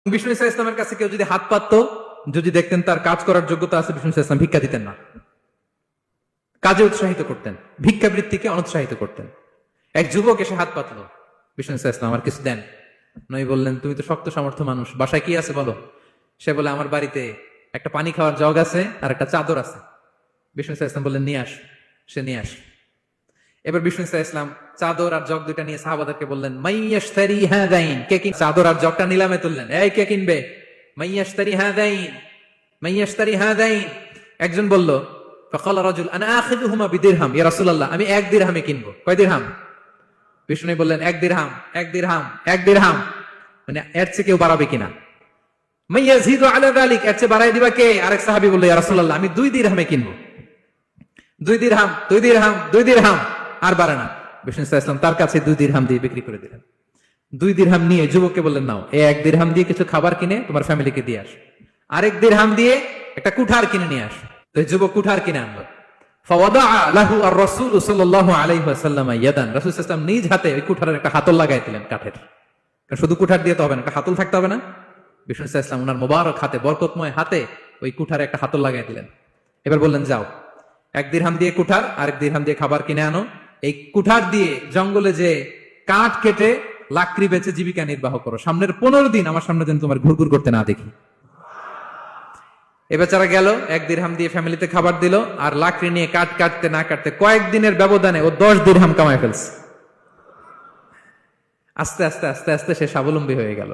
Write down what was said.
বিষ্ণু ইসা ইসলামের কাছে কেউ যদি হাত পাততো, যদি দেখতেন তার কাজ করার যোগ্যতা আছে, বিষ্ণু ইসা ইসলাম ভিক্ষা দিতেন না, কাজে উৎসাহিত করতেন, ভিক্ষাবৃত্তিকে অনুৎসাহিত করতেন। এক যুবক এসে হাত পাতলো, বিষ্ণু ইসা ইসলাম আমার কিছু দেন। নবী বললেন, তুমি তো শক্ত সামর্থ্য মানুষ, বাসায় কি আছে বলো। সে বলে, আমার বাড়িতে একটা পানি খাওয়ার জগ আছে আর একটা চাদর আছে। বিষ্ণু ইসা ইসলাম বললেন, নিয়ে আস। সে নিয়ে আস। এবার বিষ্ণু ইসা ইসলাম চাদর আর জগ দুইটা নিয়ে সাহাবাদেরকে বললেন, মাইয়াশতারি হাদাইন, কে কিনবে? চাদর আর জগটা নিলামে তুললেন, এই কে কিনবে? মাইয়াশতারি হাদাইন, মাইয়াশতারি হাদাইন। একজন বলল, ফাকাল রাজুল আনা আখিযুহুমা বিদিরহাম, ইয়া রাসূলুল্লাহ, আমি 1 দিরহামে কিনবো। কয় দিরহাম? বিষ্ণু বললেন, 1 দিরহাম, 1 দিরহাম, 1 দিরহাম। মানে এর চেয়ে কেউ বাড়াবে কিনা? মাইয়াজিদু আলা যালিক, এর চেয়ে বাড়ায় দিবা কে? আরেক সাহাবী বলল, ইয়া রাসূলুল্লাহ, আমি 2 দিরহামে কিনবো। 2 দিরহাম, 2 দিরহাম, 2 দিরহাম, আর বাড়ে না। বিষ্ণু ইসলাম তার কাছে 2 দিরহাম দিয়ে বিক্রি করে দিলেন। 2 দিরহাম নিয়ে যুবককে বললেন, নাও, এই 1 দিরহাম দিয়ে কিছু খাবার কিনে তোমার ফ্যামিলিকে দিয়ে আস। আরেক দিরহাম দিয়ে একটা কুঠার কিনে নিয়ে আস। তো যুবক কুঠার কিনে আনলো। ফাওয়াদাআ লাহু আর-রাসূল সাল্লাল্লাহু আলাইহি ওয়াসাল্লাম ইয়াদান, রাসূল সাল্লাল্লাহু আলাইহি ওয়াসাল্লাম নিজ হাতে ওই কুঠারের একটা হাতল লাগাই দিলেন কাঠের। কারণ শুধু কুঠার দিয়ে তো হবে না, একটা হাতল থাকতে হবে না? বিষ্ণু সাল্লাল্লাহু আলাইহি ওয়াসাল্লাম ওনার মোবারক হাতে, বরকতময় হাতে ওই কুঠারে একটা হাতল লাগাই দিলেন। এবার বললেন, যাও, 1 দিরহাম দিয়ে কুঠার, আরেক দিরহাম দিয়ে খাবার কিনে আনো। এই কুঠার দিয়ে জঙ্গলে যে কাঠ কেটে লাকড়ি বেচে জীবিকা নির্বাহ করো। সামনের 15 দিন আমার সামনে যেন তোমার ঘুরঘুর করতে না দেখি। এ বেচারা গেল, 1 দিরহাম দিয়ে ফ্যামিলিতে খাবার দিল, আর লাকড়ি নিয়ে কাঠ কাটতে না কাটতে কয়েকদিনের ব্যবধানে ও 10 দিরহাম কামায় ফেলছে। আস্তে আস্তে আস্তে আস্তে সে স্বাবলম্বী হয়ে গেল।